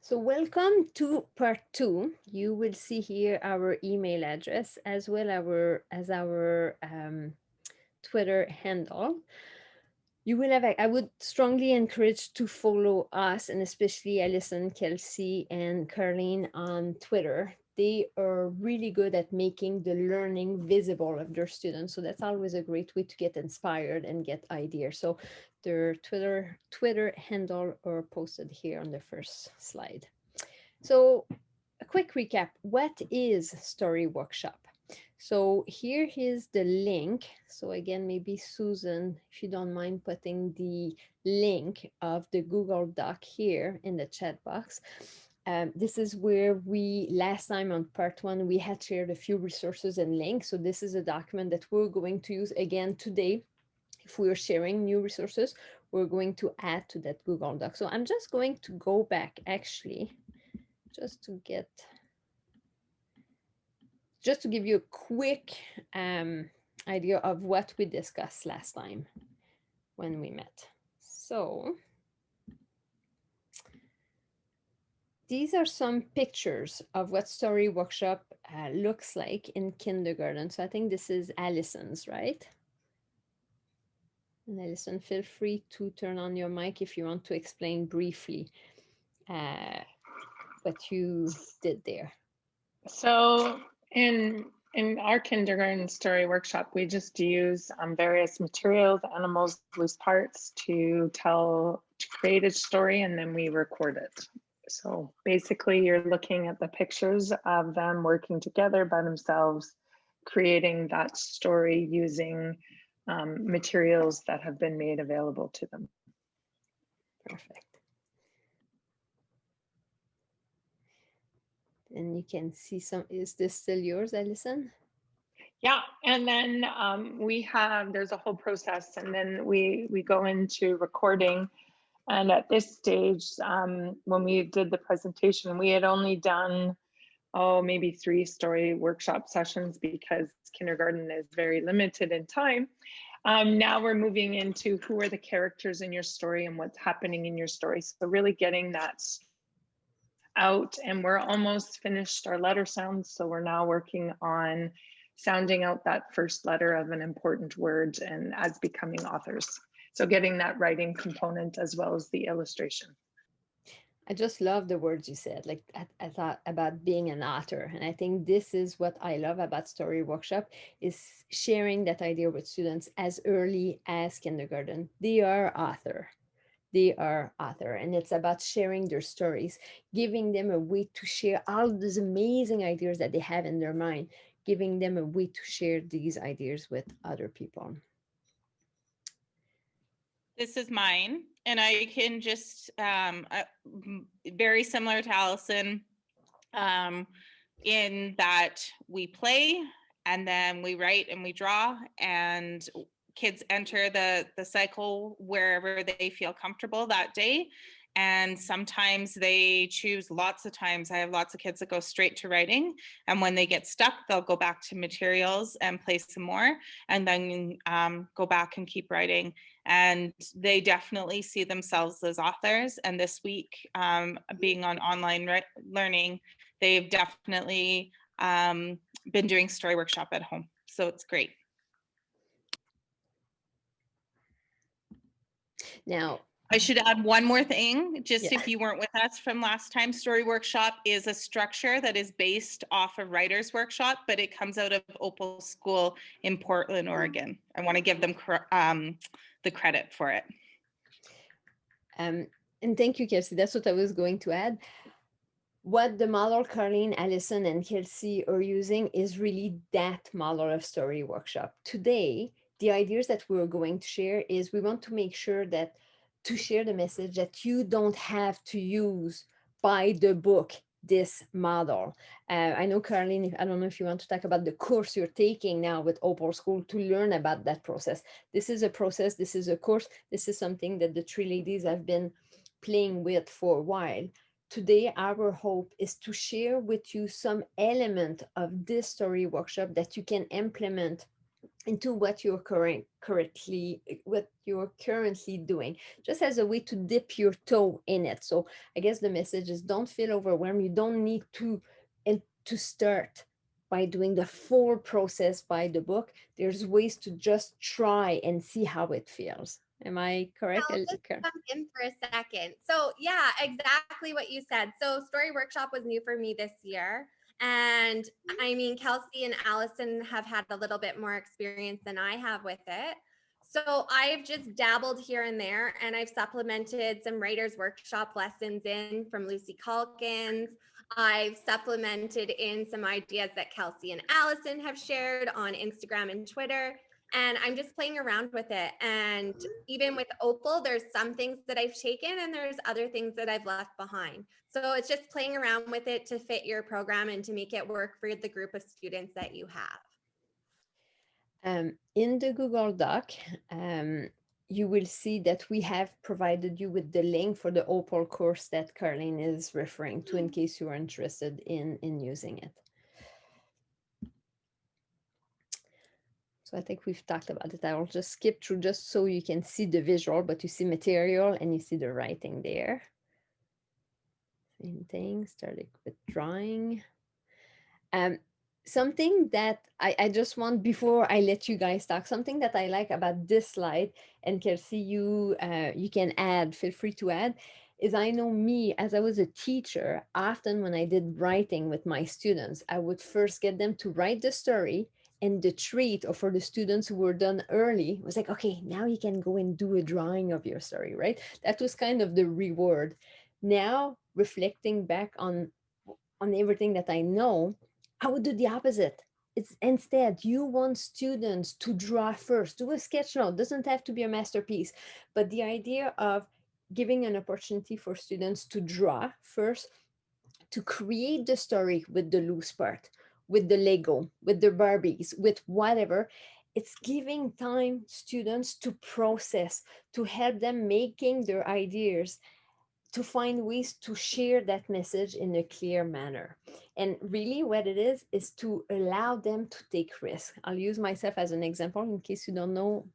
So welcome to part two. You will see here our email address as well as our Twitter handle. You will have, I would strongly encourage to follow us and especially Alison, Kelsey, and Carlene on Twitter. They are really good at making the learning visible of their students. So that's always a great way to get inspired and get ideas. So their Twitter handle are posted here on the first slide. So a quick recap, what is Story Workshop? So here is the link. So again, maybe Susan, if you don't mind putting the link of the Google Doc here in the chat box. This is where we, last time on part one, we had shared a few resources and links. So this is a document that we're going to use again today. If we're sharing new resources, we're going to add to that Google Doc. So I'm just going to go back actually just to give you a quick idea of what we discussed last time when we met. So these are some pictures of what Story Workshop looks like in kindergarten. So I think this is Allison's, right? And Allison, feel free to turn on your mic if you want to explain briefly what you did there. So in our kindergarten story workshop, we just use various materials, animals, loose parts to create a story, and then we record it. So basically you're looking at the pictures of them working together by themselves, creating that story using materials that have been made available to them. Perfect. And you can see some, is this still yours, Allison? Yeah, and then there's a whole process, and then we go into recording. And at this stage, when we did the presentation, we had only done, maybe 3 story workshop sessions because kindergarten is very limited in time. Now we're moving into who are the characters in your story and what's happening in your story. So really getting that out, and we're almost finished our letter sounds. So we're now working on sounding out that first letter of an important word and as becoming authors. So getting that writing component as well as the illustration. I just love the words you said. Like I thought about being an author, and I think this is what I love about Story Workshop is sharing that idea with students as early as kindergarten. They are author. They are author, and it's about sharing their stories, giving them a way to share all these amazing ideas that they have in their mind, giving them a way to share these ideas with other people. This is mine, and I can just, very similar to Allison, in that we play and then we write and we draw, and kids enter the cycle wherever they feel comfortable that day. And sometimes they choose, lots of times I have lots of kids that go straight to writing, and when they get stuck, they'll go back to materials and play some more, and then go back and keep writing. And they definitely see themselves as authors. And this week, being on online learning, they've definitely been doing Story Workshop at home. So it's great. Now, I should add one more thing, just Yeah. if you weren't with us from last time. Story Workshop is a structure that is based off of Writers Workshop, but it comes out of Opal School in Portland, Oregon. I want to give them the credit for it. And thank you, Kelsey. That's what I was going to add. What the model Carlene, Allison, and Kelsey are using is really that model of Story Workshop. Today, the ideas that we're going to share is we want to make sure that to share the message that you don't have to use by the book this model. I know, Carlene, I don't know if you want to talk about the course you're taking now with Opal School to learn about that process. This is a process, this is a course, this is something that the 3 ladies have been playing with for a while. Today, our hope is to share with you some element of this Story Workshop that you can implement into what you're currently doing, just as a way to dip your toe in it. So I guess the message is, don't feel overwhelmed. You don't need to start by doing the full process by the book. There's ways to just try and see how it feels. Am I correct? I'll just jump in for a second. So, yeah, exactly what you said. So, Story Workshop was new for me this year. And I mean, Kelsey and Allison have had a little bit more experience than I have with it. So, I've just dabbled here and there, and I've supplemented some writer's workshop lessons in from Lucy Calkins. I've supplemented in some ideas that Kelsey and Allison have shared on Instagram and Twitter. And I'm just playing around with it. And even with Opal, there's some things that I've taken and there's other things that I've left behind. So it's just playing around with it to fit your program and to make it work for the group of students that you have. In the Google Doc, you will see that we have provided you with the link for the Opal course that Caroline is referring to, in case you are interested in using it. So I think we've talked about it. I will just skip through just so you can see the visual, but you see material and you see the writing there. Same thing, starting with drawing. Something that I just want, before I let you guys talk, something that I like about this slide, and Kelsey, you can add, feel free to add, is I know me, as I was a teacher, often when I did writing with my students, I would first get them to write the story, and the treat, or for the students who were done early, was like, okay, now you can go and do a drawing of your story, right? That was kind of the reward. Now, reflecting back on everything that I know, I would do the opposite. It's instead, you want students to draw first, do a sketch note, doesn't have to be a masterpiece, but the idea of giving an opportunity for students to draw first, to create the story with the loose part, with the Lego, with the Barbies, with whatever. It's giving time students to process, to help them making their ideas, to find ways to share that message in a clear manner. And really what it is to allow them to take risks. I'll use myself as an example in case you don't know.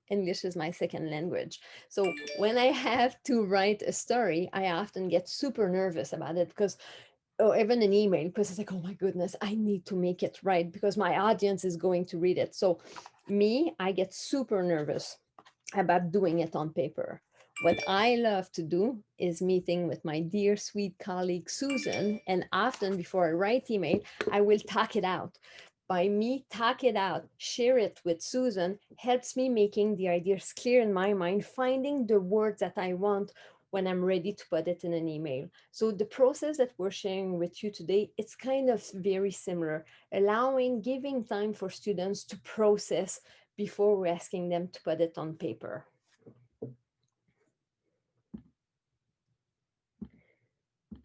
English is my second language. So when I have to write a story, I often get super nervous about it, because, or even an email, because it's like, oh my goodness, I need to make it right because my audience is going to read it. So I get super nervous about doing it on paper. What I love to do is meeting with my dear sweet colleague Susan, and often before I write email, I will talk it out. By me talk it out, share it with Susan, helps me making the ideas clear in my mind, finding the words that I want when I'm ready to put it in an email. So the process that we're sharing with you today, it's kind of very similar, giving time for students to process before we're asking them to put it on paper.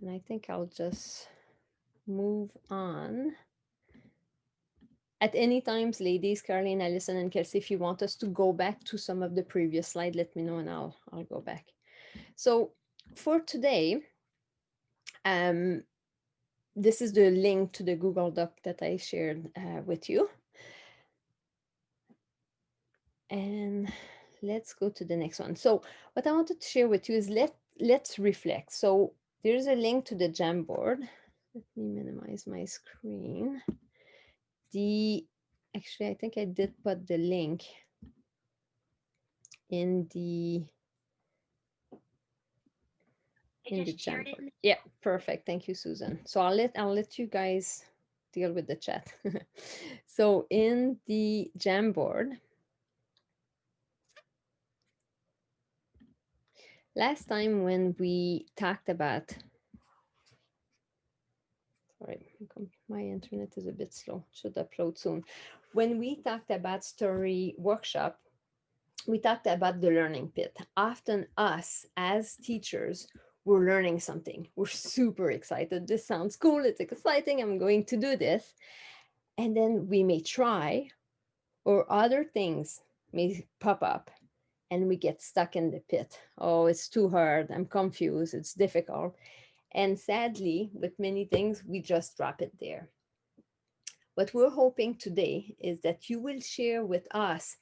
And I think I'll just move on. At any times, ladies, Caroline, Alison, and Kelsey, if you want us to go back to some of the previous slide, let me know and I'll go back. So for today, this is the link to the Google Doc that I shared with you. And let's go to the next one. So what I wanted to share with you is let's reflect. So there's a link to the Jamboard. Let me minimize my screen. Actually, I think I did put the link in the Jamboard. Yeah, perfect. Thank you, Susan. So I'll let you guys deal with the chat. So in the Jamboard, last time when we talked about, sorry, my internet is a bit slow, should upload soon. When we talked about Story Workshop, we talked about the learning pit. Often us as teachers, we're learning something. We're super excited. This sounds cool. It's exciting. I'm going to do this. And then we may try, or other things may pop up and we get stuck in the pit. Oh, it's too hard. I'm confused. It's difficult. And sadly, with many things, we just drop it there. What we're hoping today is that you will share with us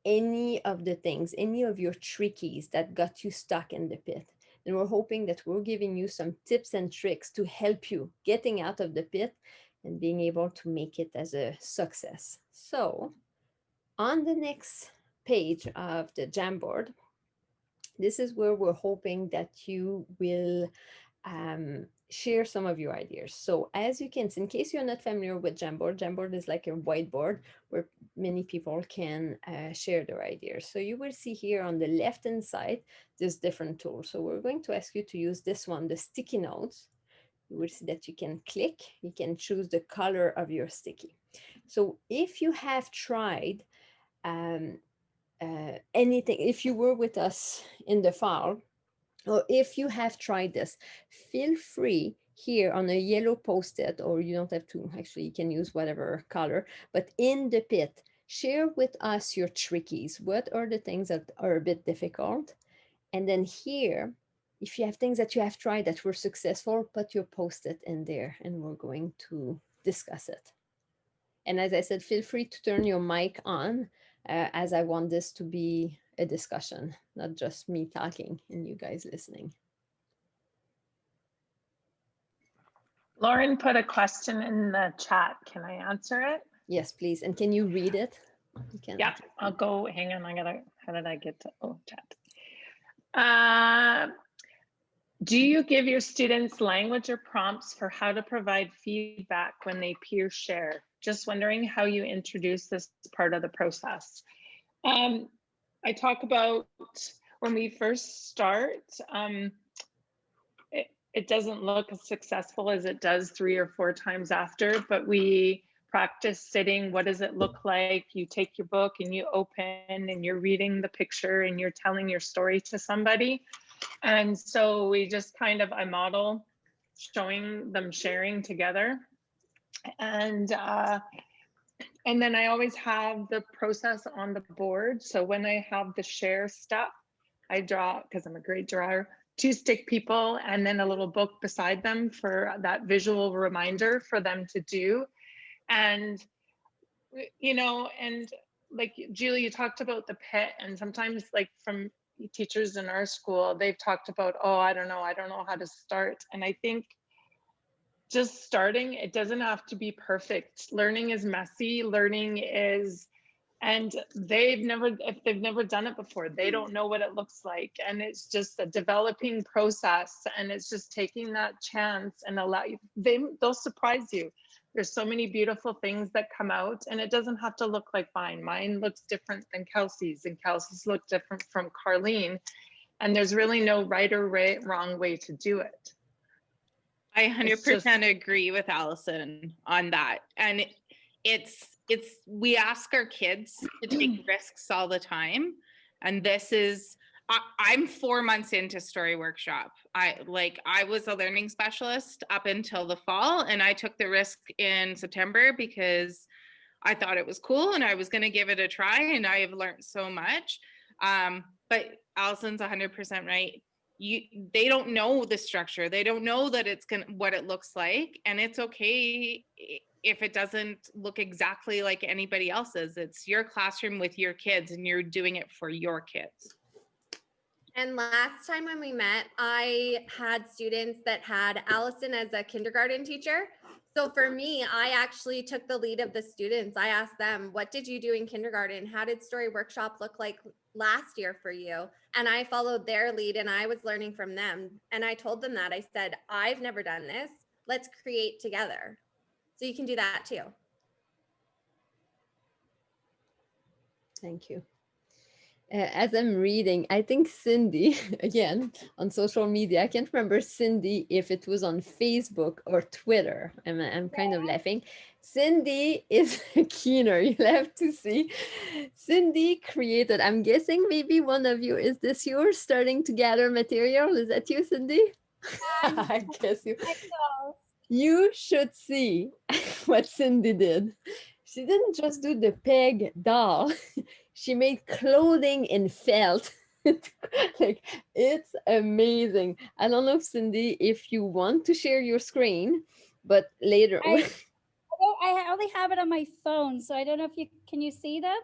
any of the things, any of your trickies that got you stuck in the pit. And we're hoping that we're giving you some tips and tricks to help you getting out of the pit and being able to make it as a success. So on the next page of the Jamboard, this is where we're hoping that you will share some of your ideas. So as you can see, in case you're not familiar with Jamboard, Jamboard is like a whiteboard where many people can share their ideas. So you will see here on the left-hand side, there's different tools. So we're going to ask you to use this one, the sticky notes. You will see that you can click, you can choose the color of your sticky. So if you have tried anything, if you were with us in the fall, or if you have tried this, feel free here on a yellow post-it, or you don't have to, actually you can use whatever color, but in the pit, share with us your trickies. What are the things that are a bit difficult? And then here, if you have things that you have tried that were successful, put your post-it in there and we're going to discuss it. And as I said, feel free to turn your mic on as I want this to be a discussion, not just me talking and you guys listening. Lauren put a question in the chat. Can I answer it? Yes, please. And can you read it? You can. Yeah, I'll go. Hang on. How did I get to, chat. Do you give your students language or prompts for how to provide feedback when they peer share? Just wondering how you introduce this part of the process. I talk about when we first start, it doesn't look as successful as it does 3 or 4 times after, but we practice sitting. What does it look like? You take your book and you open and you're reading the picture and you're telling your story to somebody. And so we just kind of, I model showing them sharing together. And then I always have the process on the board. So when I have the share stuff, I draw, because I'm a great drawer, 2 stick people and then a little book beside them for that visual reminder for them to do. And, you know, and like Julie, you talked about the pit, and sometimes like from teachers in our school, they've talked about, oh, I don't know how to start. And I think just starting, it doesn't have to be perfect. Learning is messy. Learning is, and if they've never done it before, they don't know what it looks like. And it's just a developing process. And it's just taking that chance and they'll surprise you. There's so many beautiful things that come out, and it doesn't have to look like mine. Mine looks different than Kelsey's, and Kelsey's look different from Carlene. And there's really no right or wrong way to do it. I 100% agree with Allison on that. And we ask our kids to take risks all the time. And this is, I'm 4 months into Story Workshop. I was a learning specialist up until the fall, and I took the risk in September because I thought it was cool and I was going to give it a try, and I have learned so much. But Allison's 100% right. They don't know the structure. They don't know that what it looks like, and it's okay if it doesn't look exactly like anybody else's. It's your classroom with your kids, and you're doing it for your kids. And last time when we met, I had students that had Allison as a kindergarten teacher. So for me, I actually took the lead of the students. I asked them, what did you do in kindergarten? How did Story Workshop look like last year for you? And I followed their lead, and I was learning from them. And I told them that. I said, I've never done this. Let's create together. So you can do that too. Thank you. As I'm reading, I think Cindy, again, on social media, I can't remember, Cindy, if it was on Facebook or Twitter. I'm kind of laughing. Cindy is a keener. You'll have to see. Cindy created, I'm guessing maybe one of you, is this yours, starting to gather material? Is that you, Cindy? I guess you. You should see what Cindy did. She didn't just do the peg doll. She made clothing in felt. Like, it's amazing. I don't know, Cindy, if you want to share your screen, but later. I Oh, I only have it on my phone, so I don't know if can you see them?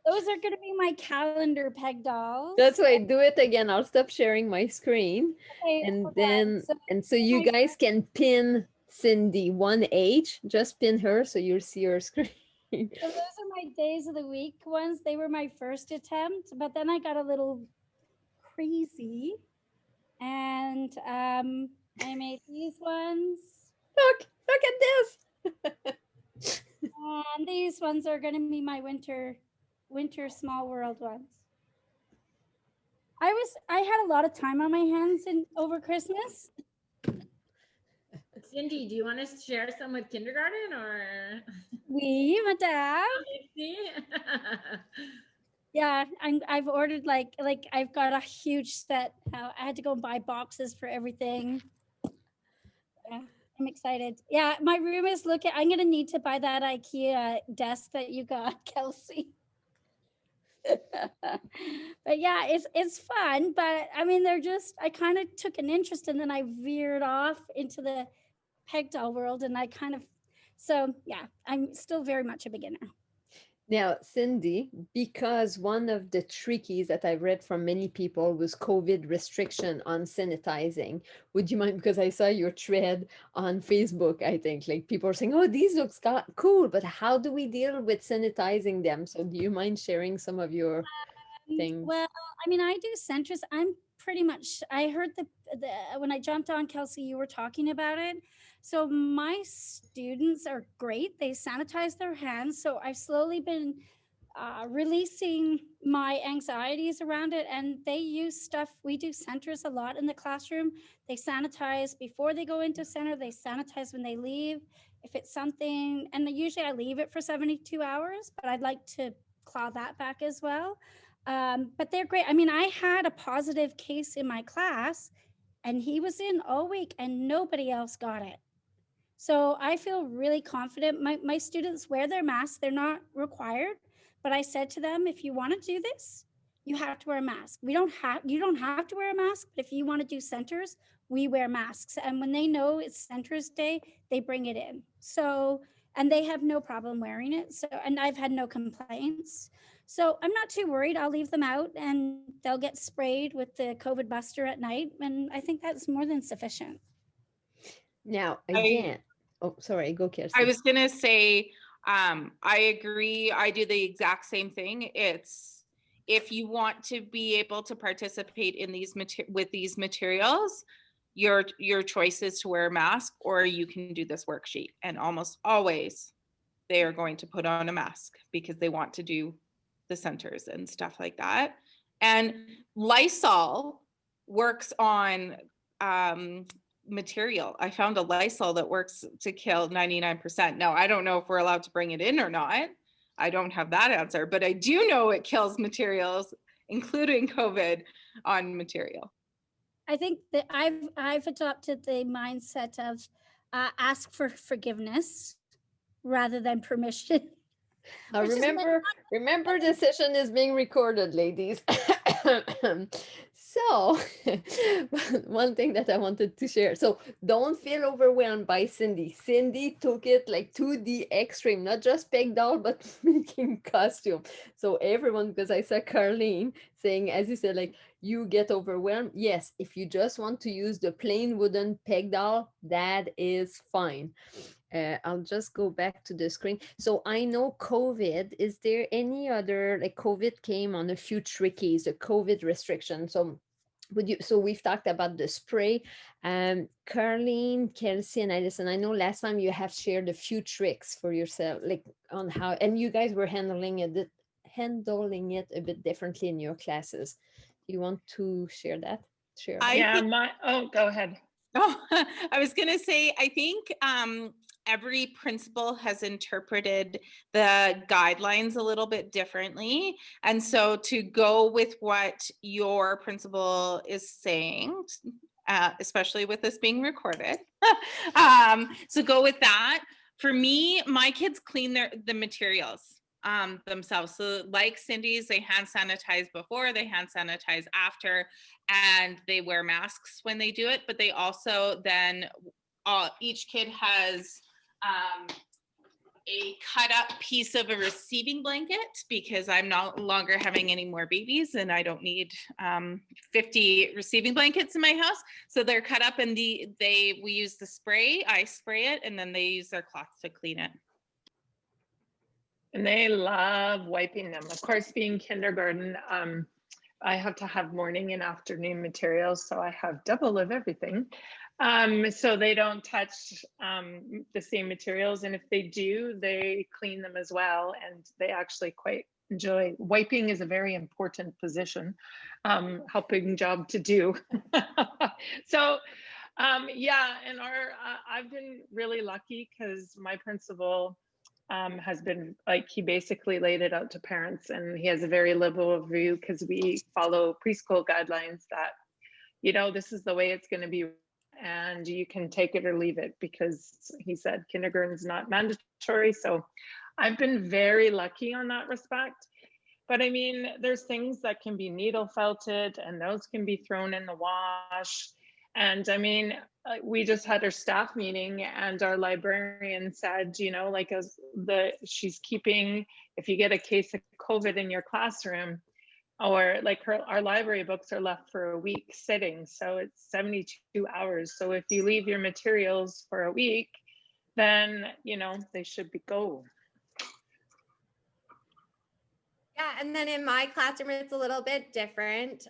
Those are going to be my calendar peg dolls. That's why, do it again. I'll stop sharing my screen. Okay, And hold then, on. So and so you my- guys can pin Cindy 1H, just pin her so you'll see her screen. So those are my days of the week ones. They were my first attempt, but then I got a little crazy, and I made these ones, Look at this. and these ones are going to be my winter small world ones. I had a lot of time on my hands over Christmas. Cindy, do you want to share some with kindergarten or? Oui, madame. See? Yeah, I've ordered like I've got a huge set. I had to go and buy boxes for everything. Yeah, I'm excited. Yeah, my room is looking. I'm gonna need to buy that IKEA desk that you got, Kelsey. But yeah, it's fun. But I mean, I kind of took an interest and then I veered off into the peg doll world, and so yeah, I'm still very much a beginner. Now, Cindy, because one of the trickies that I've read from many people was COVID restriction on sanitizing. Would you mind, because I saw your thread on Facebook, I think, like people are saying, oh, these looks cool, but how do we deal with sanitizing them? So do you mind sharing some of your things? Well, I mean, I do centers. I'm pretty much, I heard the when I jumped on, Kelsey, you were talking about it. So my students are great. They sanitize their hands. So I've slowly been releasing my anxieties around it, and they use stuff. We do centers a lot in the classroom. They sanitize before they go into center. They sanitize when they leave. If it's something, and usually I leave it for 72 hours, but I'd like to claw that back as well. But they're great. I mean, I had a positive case in my class, and he was in all week and nobody else got it. So I feel really confident. My students wear their masks. They're not required, but I said to them, if you want to do this, you have to wear a mask. You don't have to wear a mask, but if you want to do centers, we wear masks. And when they know it's Centers Day, they bring it in. So, and they have no problem wearing it. So, and I've had no complaints. So I'm not too worried. I'll leave them out and they'll get sprayed with the COVID buster at night. And I think that's more than sufficient. Now, again, oh, sorry, go, Kirsty. I was going to say, I agree. I do the exact same thing. It's, if you want to be able to participate in these with these materials, your choice is to wear a mask, or you can do this worksheet. And almost always they are going to put on a mask because they want to do the centers and stuff like that. And Lysol works on material. I found a Lysol that works to kill 99%. Now, I don't know if we're allowed to bring it in or not. I don't have that answer, but I do know it kills materials, including COVID, on material. I think that I've adopted the mindset of ask for forgiveness rather than permission. Remember the session is being recorded, ladies. So one thing that I wanted to share. So don't feel overwhelmed by Cindy. Cindy took it like to the extreme, not just peg doll, but making costume. So everyone, because I saw Carlene saying, as you said, like you get overwhelmed. Yes, if you just want to use the plain wooden peg doll, that is fine. I'll just go back to the screen. So I know COVID, is there any other, like COVID came on a few trickies, the COVID restriction. So so we've talked about the spray. Carlene, Kelsey, and Alison, I know last time you have shared a few tricks for yourself, like on how, and you guys were handling it a bit differently in your classes. Do you want to share that? Share. Go ahead. Oh, I was going to say, I think every principal has interpreted the guidelines a little bit differently. And so to go with what your principal is saying, especially with this being recorded, so go with that. For me, my kids clean the materials themselves. So like Cindy's, they hand sanitize before, they hand sanitize after, and they wear masks when they do it. But they also then, each kid has a cut up piece of a receiving blanket because I'm no longer having any more babies and I don't need 50 receiving blankets in my house. So they're cut up and we use the spray, I spray it, and then they use their cloth to clean it. And they love wiping them. Of course, being kindergarten, I have to have morning and afternoon materials, so I have double of everything. So they don't touch the same materials, and if they do, they clean them as well, and they actually quite enjoy. Wiping is a very important position, helping job to do. So yeah, and I've been really lucky because my principal has been like, he basically laid it out to parents, and he has a very liberal view because we follow preschool guidelines that, you know, this is the way it's going to be and you can take it or leave it, because he said kindergarten is not mandatory. So I've been very lucky on that respect. But I mean, there's things that can be needle felted and those can be thrown in the wash. And I mean, we just had our staff meeting and our librarian said, you know, like she's keeping, if you get a case of COVID in your classroom, or like our library books are left for a week sitting. So it's 72 hours. So if you leave your materials for a week, then, you know, they should go. Yeah, and then in my classroom, it's a little bit different.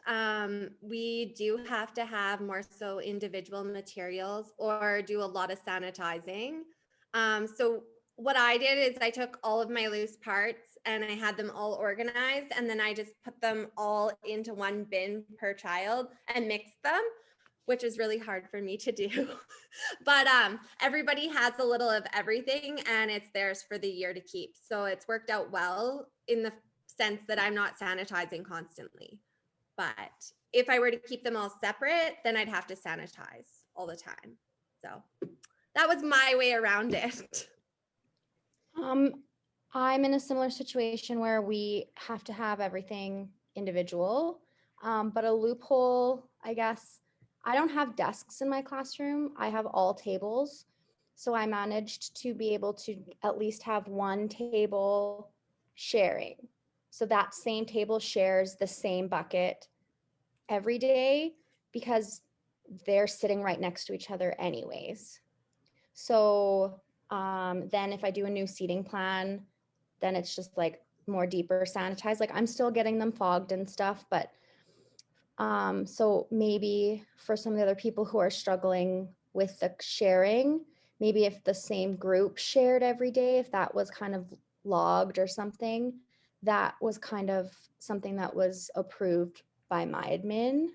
We do have to have more so individual materials or do a lot of sanitizing. So what I did is I took all of my loose parts and I had them all organized, and then I just put them all into one bin per child and mixed them, which is really hard for me to do. But everybody has a little of everything and it's theirs for the year to keep. So it's worked out well in the sense that I'm not sanitizing constantly. But if I were to keep them all separate, then I'd have to sanitize all the time. So that was my way around it. I'm in a similar situation where we have to have everything individual, but a loophole, I guess, I don't have desks in my classroom. I have all tables. So I managed to be able to at least have one table sharing. So that same table shares the same bucket every day because they're sitting right next to each other anyways. So then if I do a new seating plan, then it's just like more deeper sanitized. Like I'm still getting them fogged and stuff, but so maybe for some of the other people who are struggling with the sharing, maybe if the same group shared every day, if that was kind of logged or something, that was kind of something that was approved by my admin.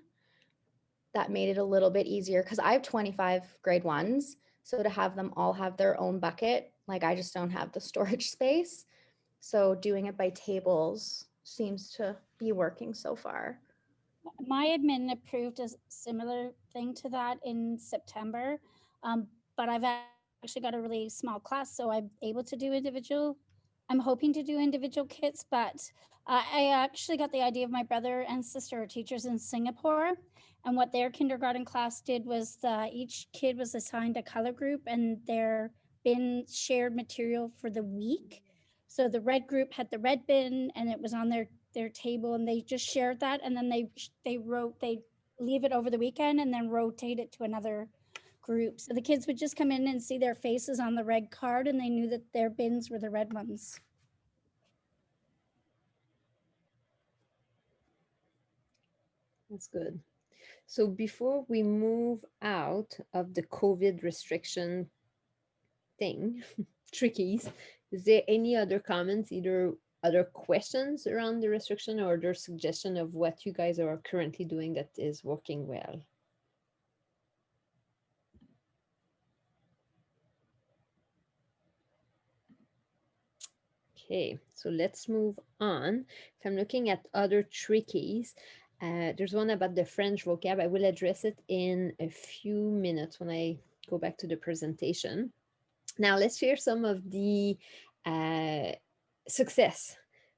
That made it a little bit easier because I have 25 grade ones. So to have them all have their own bucket, like I just don't have the storage space. So doing it by tables seems to be working so far. My admin approved a similar thing to that in September, but I've actually got a really small class, so I'm able to do individual. I'm hoping to do individual kits, but I actually got the idea of my brother and sister are teachers in Singapore, and what their kindergarten class did was each kid was assigned a color group and their bin shared material for the week. So the red group had the red bin and it was on their table, and they just shared that, and then they leave it over the weekend and then rotate it to another group. So the kids would just come in and see their faces on the red card and they knew that their bins were the red ones. That's good. So before we move out of the COVID restriction thing, trickies, is there any other comments, either other questions around the restriction or other suggestion of what you guys are currently doing that is working well? Okay, so let's move on. If I'm looking at other trickies, there's one about the French vocab. I will address it in a few minutes when I go back to the presentation. Now let's share some of the success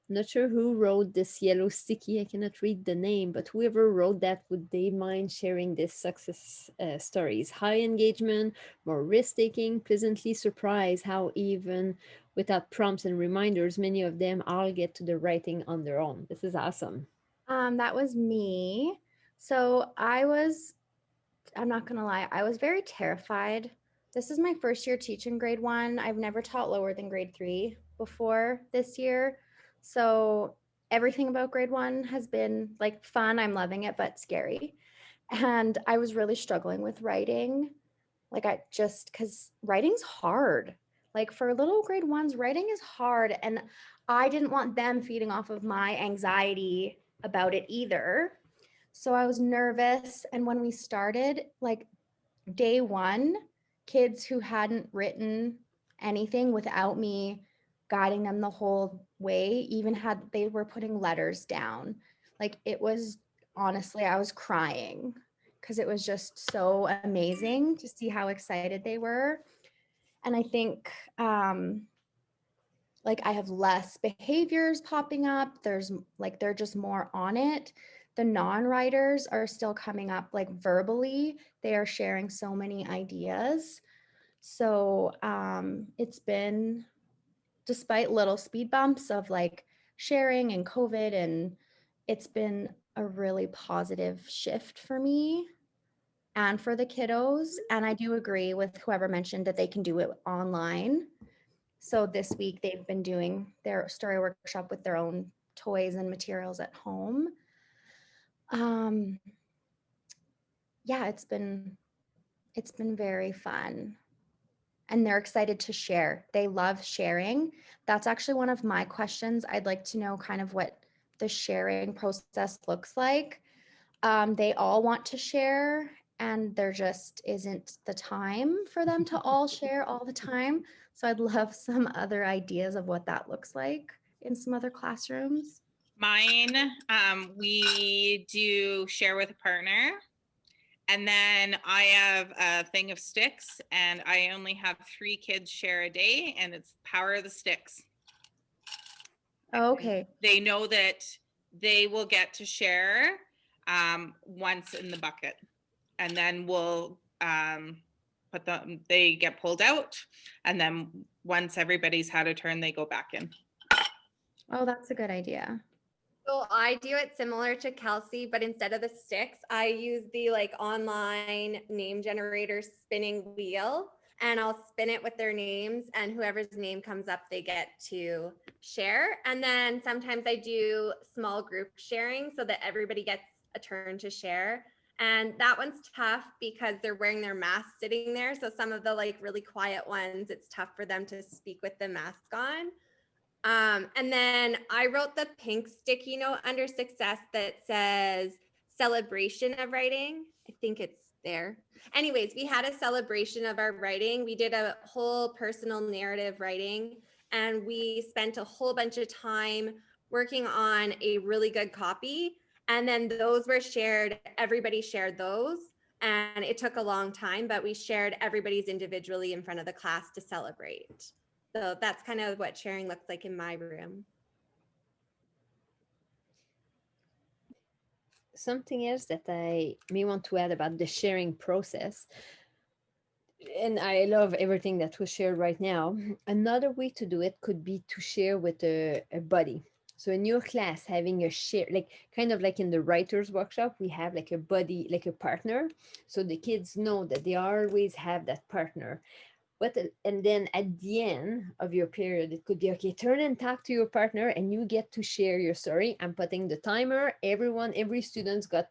Not sure who wrote this yellow sticky. I cannot read the name, but whoever wrote that, would they mind sharing this success stories? High engagement, more risk taking, pleasantly surprised how even without prompts and reminders, many of them all get to the writing on their own. This is awesome. That was me. So I'm not gonna lie, I was very terrified. This is my first year teaching grade 1. I've never taught lower than grade 3 before this year. So everything about grade 1 has been like fun. I'm loving it, but scary. And I was really struggling with writing. Like I just because writing's hard. Like for little grade 1s, writing is hard. And I didn't want them feeding off of my anxiety about it either. So I was nervous. And when we started, like day 1, kids who hadn't written anything without me guiding them the whole way, even had they were putting letters down. Like it was honestly, I was crying because it was just so amazing to see how excited they were. And I think like I have less behaviors popping up. There's like they're just more on it. The non-writers are still coming up like verbally. They are sharing so many ideas. So it's been, despite little speed bumps of like sharing and COVID, and it's been a really positive shift for me and for the kiddos. And I do agree with whoever mentioned that they can do it online. So this week they've been doing their story workshop with their own toys and materials at home. Um, yeah, it's been very fun. And they're excited to share. They love sharing. That's actually one of my questions. I'd like to know kind of what the sharing process looks like. They all want to share, and there just isn't the time for them to all share all the time. So I'd love some other ideas of what that looks like in some other classrooms. Mine, we do share with a partner. And then I have a thing of sticks, and I only have 3 kids share a day, and it's power of the sticks. Okay. They know that they will get to share once in the bucket, and then we'll put them, they get pulled out, and then once everybody's had a turn, they go back in. Oh, that's a good idea. So I do it similar to Kelsey, but instead of the sticks, I use the like online name generator spinning wheel, and I'll spin it with their names, and whoever's name comes up, they get to share. And then sometimes I do small group sharing so that everybody gets a turn to share. And that one's tough because they're wearing their mask sitting there. So some of the like really quiet ones, it's tough for them to speak with the mask on. And then I wrote the pink sticky note under success that says celebration of writing. I think it's there. Anyways, we had a celebration of our writing. We did a whole personal narrative writing, and we spent a whole bunch of time working on a really good copy. And then those were shared, everybody shared those. And it took a long time, but we shared everybody's individually in front of the class to celebrate. So that's kind of what sharing looks like in my room. Something else that I may want to add about the sharing process, and I love everything that was shared right now. Another way to do it could be to share with a buddy. So in your class, having a share, like kind of like in the writers workshop, we have like a buddy, like a partner. So the kids know that they always have that partner. But and then at the end of your period, it could be okay, turn and talk to your partner, and you get to share your story. I'm putting the timer. Every student's got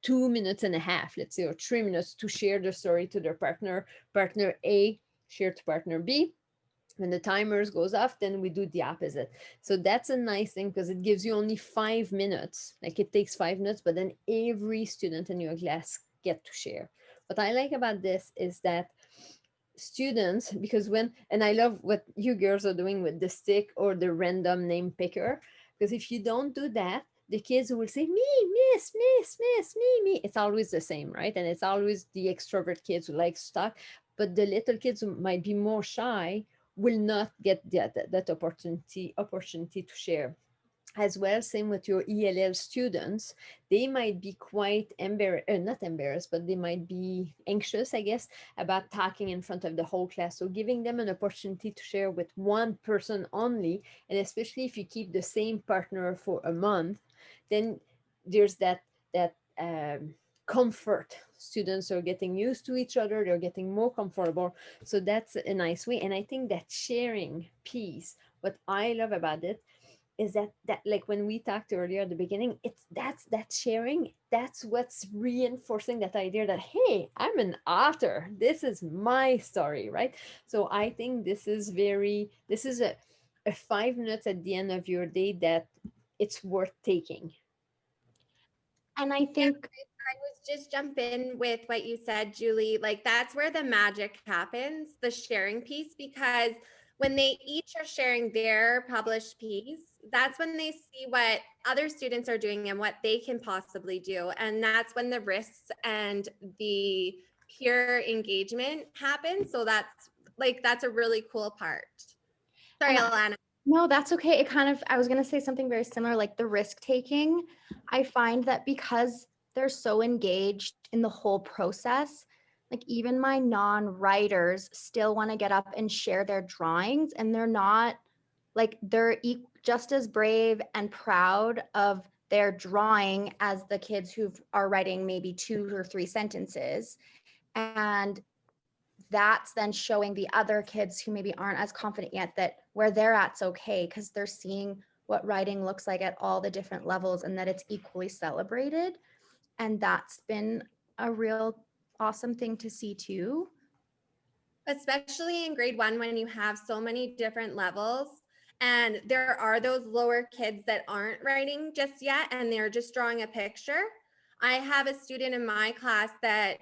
2 minutes and a half, let's say, or 3 minutes to share their story to their partner. Partner A share to partner B. When the timers goes off, then we do the opposite. So that's a nice thing because it gives you only 5 minutes. Like it takes 5 minutes, but then every student in your class get to share. What I like about this is that students, because when, and I love what you girls are doing with the stick or the random name picker, because if you don't do that, the kids will say me, miss, me. It's always the same, right? And it's always the extrovert kids who like to talk, but the little kids who might be more shy will not get that opportunity to share. As well, same with your ELL students, they might be quite embarrassed, not embarrassed, but they might be anxious, I guess, about talking in front of the whole class. So giving them an opportunity to share with one person only, and especially if you keep the same partner for a month, then there's that comfort. Students are getting used to each other, they're getting more comfortable. So that's a nice way. And I think that sharing piece, what I love about it is that like when we talked earlier at the beginning, it's that sharing, that's what's reinforcing that idea that, hey, I'm an author, this is my story, right? So I think this is a 5 minutes at the end of your day that it's worth taking. And I think I was just jump in with what you said, Julie. Like that's where the magic happens, the sharing piece, because when they each are sharing their published piece, that's when they see what other students are doing and what they can possibly do. And that's when the risks and the peer engagement happen. So that's a really cool part. Sorry, and Alana. no, that's okay. It kind of, I was going to say something very similar, like the risk taking. I find that because they're so engaged in the whole process, like even my non-writers still want to get up and share their drawings, and they're not like, they're just as brave and proud of their drawing as the kids who are writing maybe 2 or 3 sentences. And that's then showing the other kids who maybe aren't as confident yet that where they're at's okay, because they're seeing what writing looks like at all the different levels and that it's equally celebrated. And that's been a real awesome thing to see too. Especially in grade 1 when you have so many different levels and there are those lower kids that aren't writing just yet and they're just drawing a picture. I have a student in my class that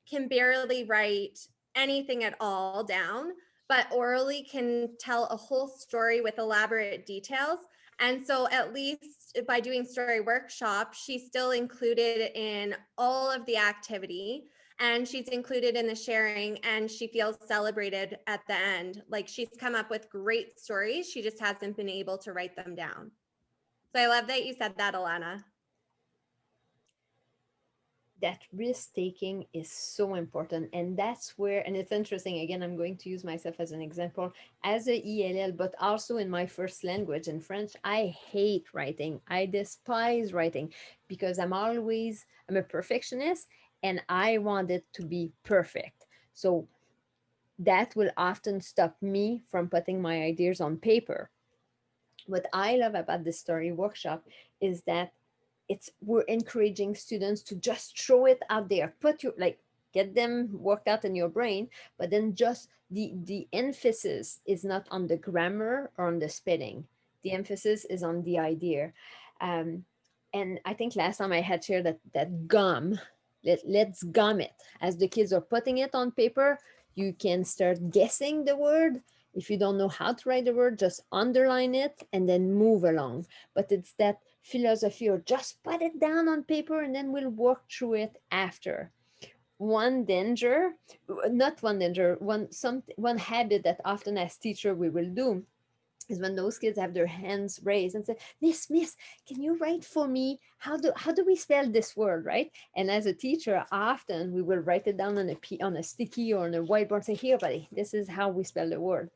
can barely write anything at all down, but orally can tell a whole story with elaborate details. And so at least by doing story workshop, she's still included in all of the activity and she's included in the sharing and she feels celebrated at the end. Like she's come up with great stories. She just hasn't been able to write them down. So I love that you said that, Alana. That risk taking is so important, and that's where, and it's interesting, again, I'm going to use myself as an example as a ELL, but also in my first language in French. I hate writing, I despise writing, because I'm a perfectionist and I want it to be perfect. So that will often stop me from putting my ideas on paper. What I love about the story workshop is that we're encouraging students to just throw it out there, put your, like, get them worked out in your brain, but then just the emphasis is not on the grammar or on the spelling. The emphasis is on the idea. um, and I think last time I had shared that gum, let's gum it. As the kids are putting it on paper, you can start guessing the word. If you don't know how to write the word, just underline it and then move along. But it's that philosophy, or just put it down on paper and then we'll work through it after. One danger, not one danger, one habit that often as teacher we will do is when those kids have their hands raised and say, miss, can you write for me, how do we spell this word, right? And as a teacher, often we will write it down on a sticky or on a whiteboard and say, here buddy, this is how we spell the word.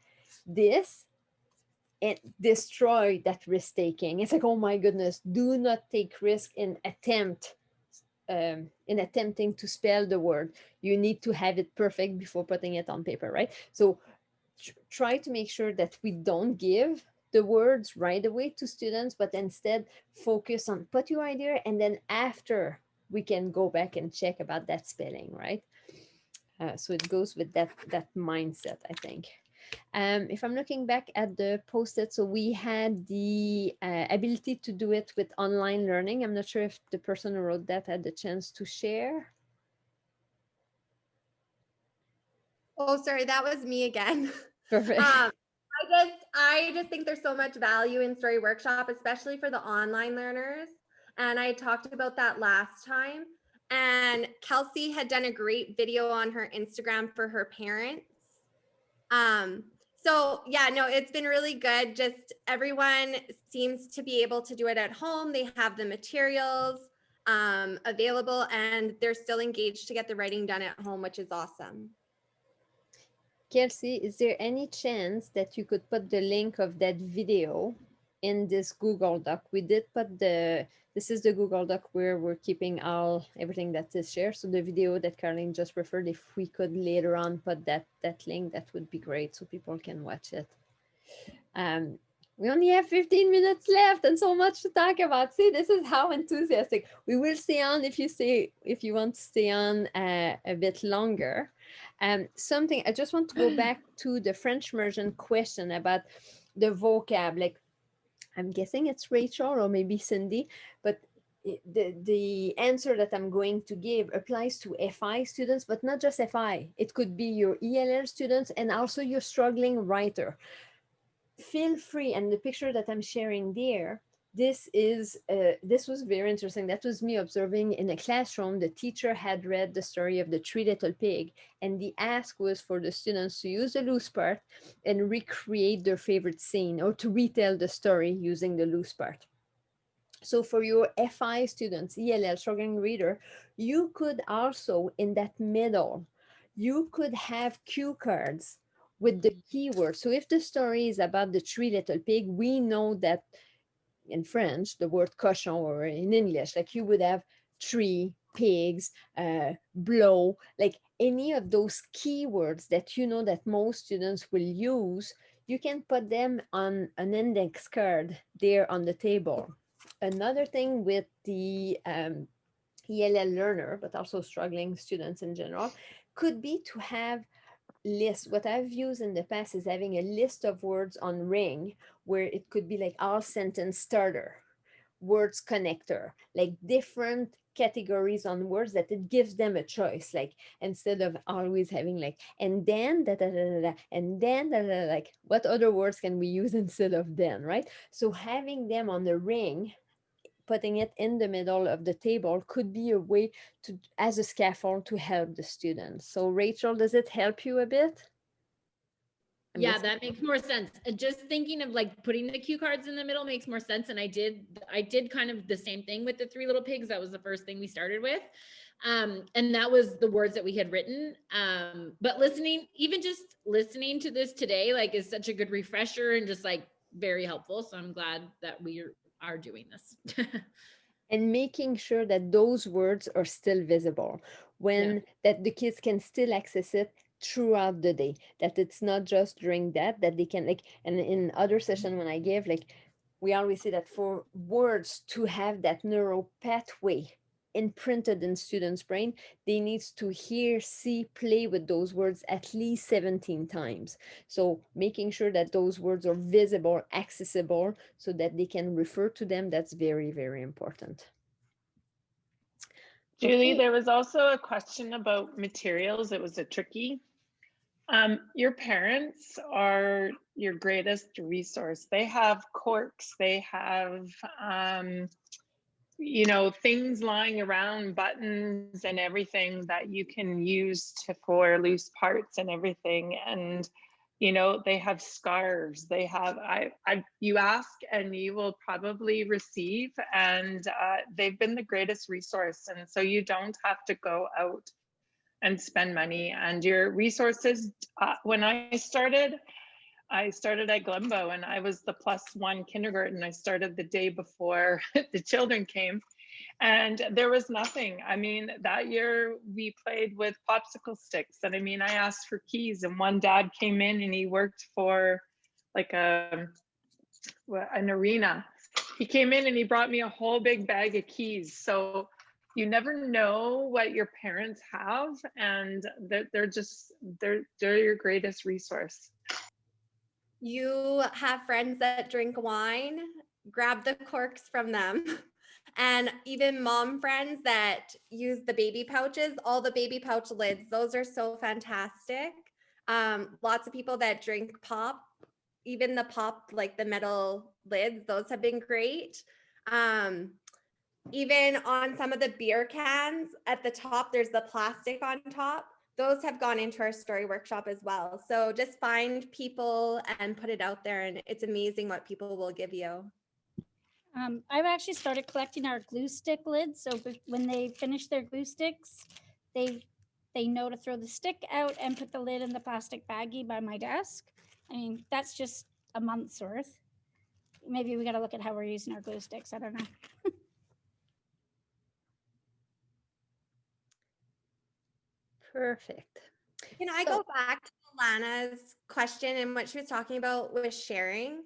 This, and destroy that risk taking. It's like, oh my goodness, do not take risk in attempting to spell the word. You need to have it perfect before putting it on paper, right? So try to make sure that we don't give the words right away to students, but instead focus on put your idea, and then after we can go back and check about that spelling, right? So it goes with that mindset, I think. If I'm looking back at the post-it, so we had the ability to do it with online learning. I'm not sure if the person who wrote that had the chance to share. Oh, sorry, that was me again. Perfect. I just think there's so much value in Story Workshop, especially for the online learners. And I talked about that last time. And Kelsey had done a great video on her Instagram for her parents. So yeah, no, it's been really good. Just everyone seems to be able to do it at home. They have the materials available, and they're still engaged to get the writing done at home, which is awesome. Kelsey, is there any chance that you could put the link of that video in this Google Doc? We did put this is the Google Doc where we're keeping everything that is shared. So the video that Caroline just referred, if we could later on put that link, that would be great so people can watch it. We only have 15 minutes left and so much to talk about. See, this is how enthusiastic. We will stay on if you want to stay on a bit longer. Something I just want to go back to the French immersion question about the vocab. Like, I'm guessing it's Rachel or maybe Cindy, but the answer that I'm going to give applies to FI students, but not just FI. It could be your ELL students and also your struggling writer. Feel free, and the picture that I'm sharing there, this was very interesting. That was me observing in a classroom. The teacher had read the story of the Three Little Pig, and the ask was for the students to use the loose part and recreate their favorite scene or to retell the story using the loose part. So for your FI students, ELL, struggling reader, you could also, in that middle, you could have cue cards with the keywords. So if the story is about the Three Little Pig, we know that in French, the word cochon, or in English, like you would have tree, pigs, blow, like any of those keywords that you know that most students will use, you can put them on an index card there on the table. Another thing with the ELL learner, but also struggling students in general, could be to have lists. What I've used in the past is having a list of words on Ring, where it could be like all sentence starter, words connector, like different categories on words that it gives them a choice. Like instead of always having like, and then da da da da, da and then da, da, da, like what other words can we use instead of then, right? So having them on the Ring, putting it in the middle of the table could be a way to, as a scaffold, to help the students. So Rachel, does it help you a bit? Yeah, that makes more sense. Just thinking of like putting the cue cards in the middle makes more sense. And I did kind of the same thing with the Three Little Pigs. That was the first thing we started with. And that was the words that we had written. But even just listening to this today, like is such a good refresher and just like very helpful. So I'm glad that we are doing this. And making sure that those words are still visible that the kids can still access it throughout the day, that it's not just during that they can, like, and in other session when I gave, like, we always say that for words to have that neural pathway imprinted in students' brain, they need to hear, see, play with those words at least 17 times. So making sure that those words are visible, accessible, so that they can refer to them, that's very, very important. Julie, Okay. there was also a question about materials. It was a tricky. Your parents are your greatest resource. They have corks, they have things lying around, buttons and everything that you can use for loose parts and everything. And they have scarves, they have you ask and you will probably receive, and they've been the greatest resource. And so you don't have to go out and spend money. And your resources, when I started at Glenbow, and I was the +1 kindergarten. I started the day before the children came, and there was nothing. I mean, that year we played with popsicle sticks, and I mean, I asked for keys, and one dad came in and he worked for like an arena. He came in and he brought me a whole big bag of keys. So you never know what your parents have, and they're your greatest resource. You have friends that drink wine, grab the corks from them. And even mom friends that use the baby pouches, all the baby pouch lids, those are so fantastic. Lots of people that drink pop, even the pop, like the metal lids, those have been great. Even on some of the beer cans at the top, there's the plastic on top. those have gone into our story workshop as well. So just find people and put it out there, and it's amazing what people will give you. I've actually started collecting our glue stick lids. So when they finish their glue sticks, they know to throw the stick out and put the lid in the plastic baggie by my desk. I mean, that's just a month's worth. Maybe we got to look at how we're using our glue sticks. I don't know. Perfect. Can I go back to Alana's question and what she was talking about with sharing?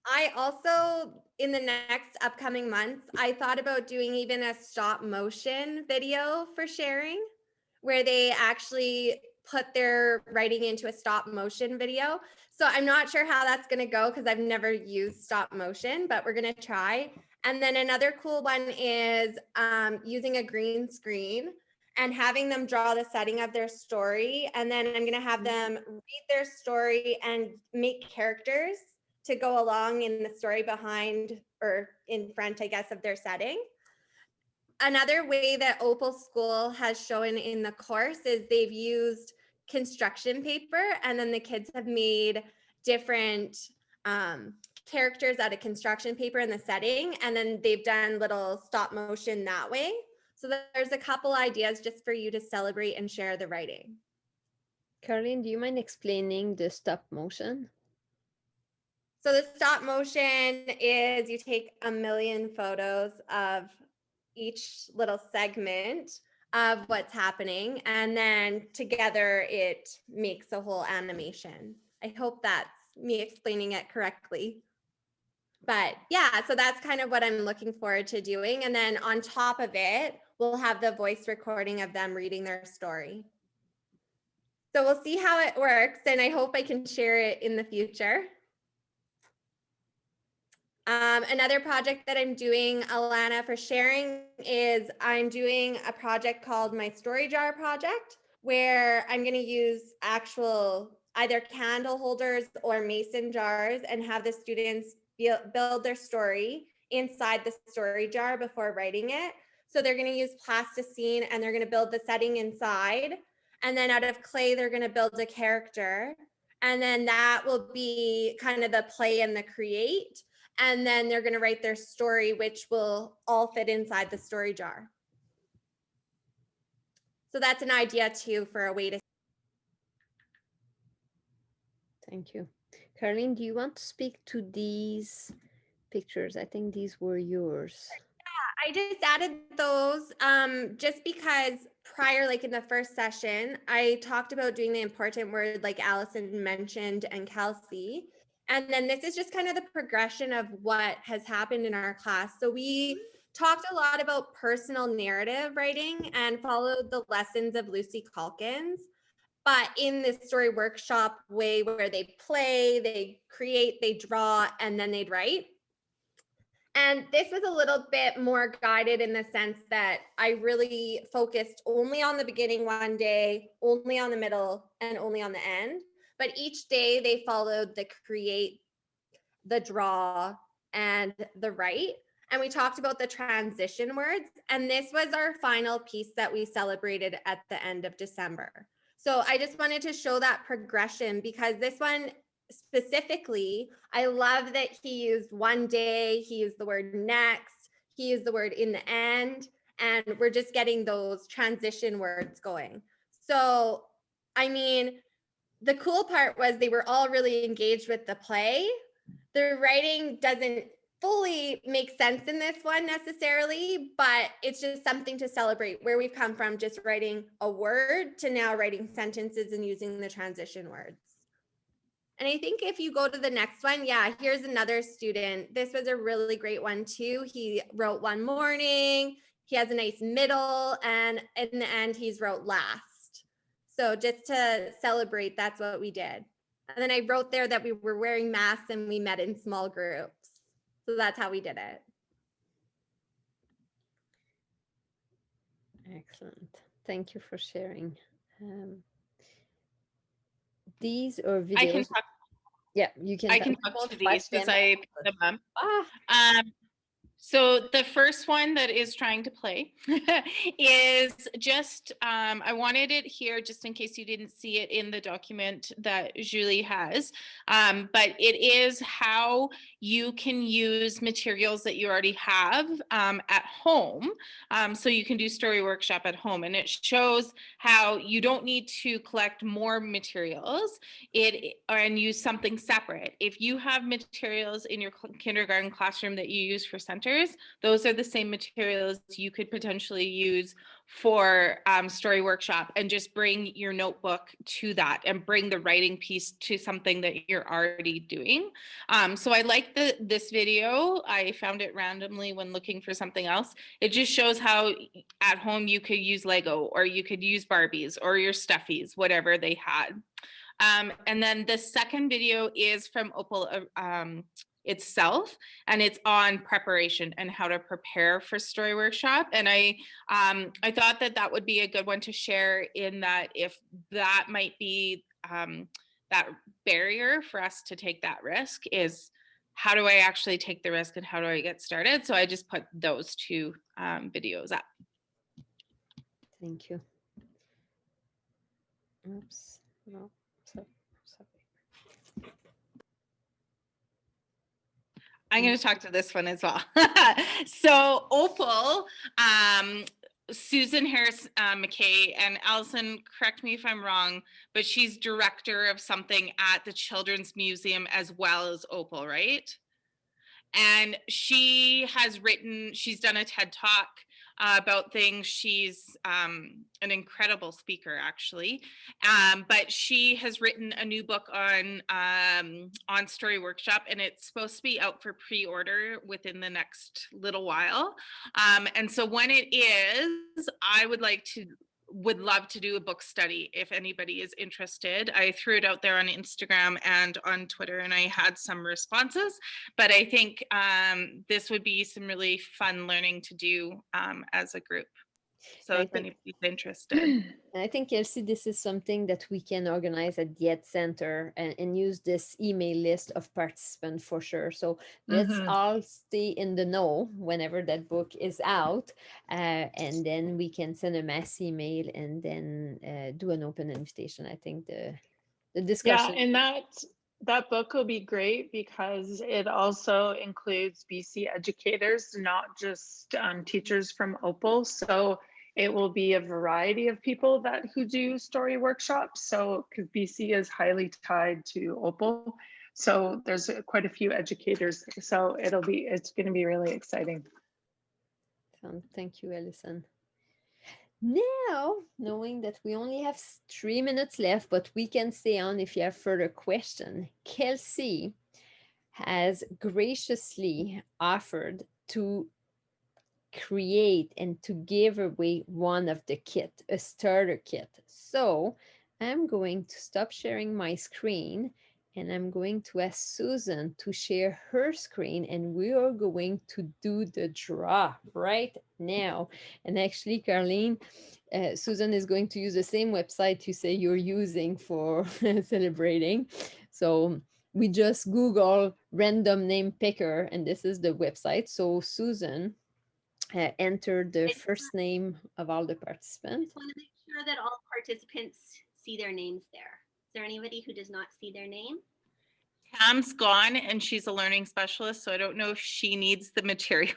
I also, in the next upcoming months, I thought about doing even a stop motion video for sharing, where they actually put their writing into a stop motion video. So I'm not sure how that's going to go because I've never used stop motion, but we're going to try. And then another cool one is using a green screen and having them draw the setting of their story. And then I'm going to have them read their story and make characters to go along in the story behind or in front, I guess, of their setting. Another way that Opal School has shown in the course is they've used construction paper, and then the kids have made different characters out of construction paper in the setting, and then they've done little stop motion that way. So there's a couple ideas just for you to celebrate and share the writing. Caroline, do you mind explaining the stop motion? So the stop motion is you take a million photos of each little segment of what's happening, and then together it makes a whole animation. I hope that's me explaining it correctly. But yeah, so that's kind of what I'm looking forward to doing. And then on top of it, we'll have the voice recording of them reading their story. So we'll see how it works, and I hope I can share it in the future. Another project that I'm doing, Alana, for sharing is I'm doing a project called my Story Jar project, where I'm going to use actual either candle holders or mason jars and have the students build their story inside the story jar before writing it. So they're going to use plasticine and they're going to build the setting inside. And then out of clay, they're going to build a character. And then that will be kind of the play and the create. And then they're going to write their story, which will all fit inside the story jar. So that's an idea too for a way to. Thank you. Caroline, do you want to speak to these pictures? I think these were yours. Yeah, I just added those just because prior, like in the first session, I talked about doing the important word like Allison mentioned and Kelsey. And then this is just kind of the progression of what has happened in our class. So we talked a lot about personal narrative writing and followed the lessons of Lucy Calkins, but in this story workshop way where they play, they create, they draw, and then they'd write. And this was a little bit more guided in the sense that I really focused only on the beginning one day, only on the middle, and only on the end. But each day they followed the create, the draw, and the write. And we talked about the transition words. And this was our final piece that we celebrated at the end of December. So I just wanted to show that progression because this one specifically, I love that he used one day, he used the word next, he used the word in the end, and we're just getting those transition words going. So, I mean, the cool part was they were all really engaged with the play. The writing doesn't fully make sense in this one necessarily, but it's just something to celebrate where we've come from, just writing a word to now writing sentences and using the transition words. And I think if you go to the next one, yeah, here's another student. This was a really great one too. He wrote one morning, he has a nice middle, and in the end, he's wrote last. So just to celebrate, that's what we did. And then I wrote there that we were wearing masks and we met in small groups. So that's how we did it. Excellent. Thank you for sharing. These are videos. I can talk. Yeah, you can. I can talk to these because I picked them up. So the first one that is trying to play is just, I wanted it here just in case you didn't see it in the document that Julie has. But it is how you can use materials that you already have at home. So you can do Story Workshop at home, and it shows how you don't need to collect more materials and use something separate. If you have materials in your kindergarten classroom that you use for centers, those are the same materials you could potentially use for Story Workshop, and just bring your notebook to that and bring the writing piece to something that you're already doing. So I like this video. I found it randomly when looking for something else. It just shows how at home you could use Lego, or you could use Barbies or your stuffies, whatever they had. And then the second video is from Opal itself, and it's on preparation and how to prepare for Story Workshop. And I thought that would be a good one to share, in that if that might be that barrier for us to take that risk, is how do I actually take the risk and how do I get started? So I just put those two videos up. Thank you. Oops. No. Sorry. I'm going to talk to this one as well. So Opal, Susan Harris McKay, and Allison, correct me if I'm wrong, but she's director of something at the Children's Museum as well as Opal, right? And she's done a TED Talk about things. She's an incredible speaker, actually. But she has written a new book on Story Workshop, and it's supposed to be out for pre-order within the next little while. And so when it is, I would love to do a book study if anybody is interested. I threw it out there on Instagram and on Twitter, and I had some responses, but I think this would be some really fun learning to do as a group. So if anybody's interested. I think, Kelsey, this is something that we can organize at the Ed Center, and use this email list of participants for sure. So let's all stay in the know whenever that book is out, and then we can send a mass email and then do an open invitation. I think the discussion. Yeah, and that book will be great because it also includes BC educators, not just teachers from Opal. So it will be a variety of people who do Story Workshops. So because BC is highly tied to Opal, so there's quite a few educators. So it's going to be really exciting. Thank you, Alison. Now, knowing that we only have 3 minutes left, but we can stay on if you have further questions, Kelsey has graciously offered to create and to give away one of the kit, a starter kit. So I'm going to stop sharing my screen, and I'm going to ask Susan to share her screen, and we are going to do the draw right now. And actually, Carlene, Susan is going to use the same website you say you're using for celebrating. So we just Google random name picker, and this is the website. So Susan, enter the first name of all the participants. I want to make sure that all participants see their names there. Is there anybody who does not see their name? Tam's gone, and she's a learning specialist, so I don't know if she needs the materials.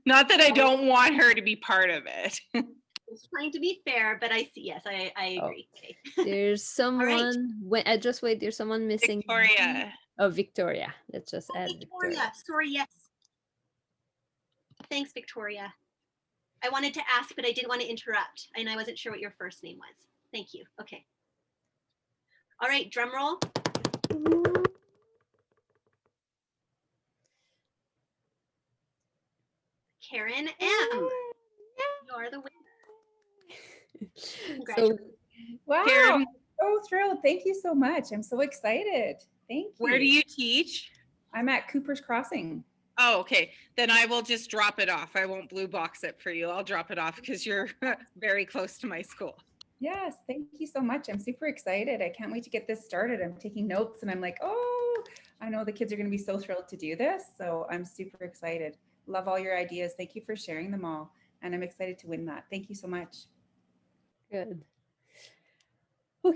Not that I don't want her to be part of it. I was trying to be fair, but I see. Yes, I agree. Okay. There's someone. Right. Just wait. There's someone missing. Victoria. Oh, Victoria. Let's just add Victoria. Sorry. Yes. Thanks, Victoria. I wanted to ask, but I didn't want to interrupt, and I wasn't sure what your first name was. Thank you. Okay. All right, drum roll. Karen M. You are the winner. Congratulations. Wow. Karen, so thrilled. Thank you so much. I'm so excited. Thank you. Where do you teach? I'm at Cooper's Crossing. Oh, okay. Then I will just drop it off. I won't blue box it for you. I'll drop it off because you're very close to my school. Yes, thank you so much. I'm super excited. I can't wait to get this started. I'm taking notes, and I'm like, oh, I know the kids are going to be so thrilled to do this. So I'm super excited. Love all your ideas. Thank you for sharing them all. And I'm excited to win that. Thank you so much. Good.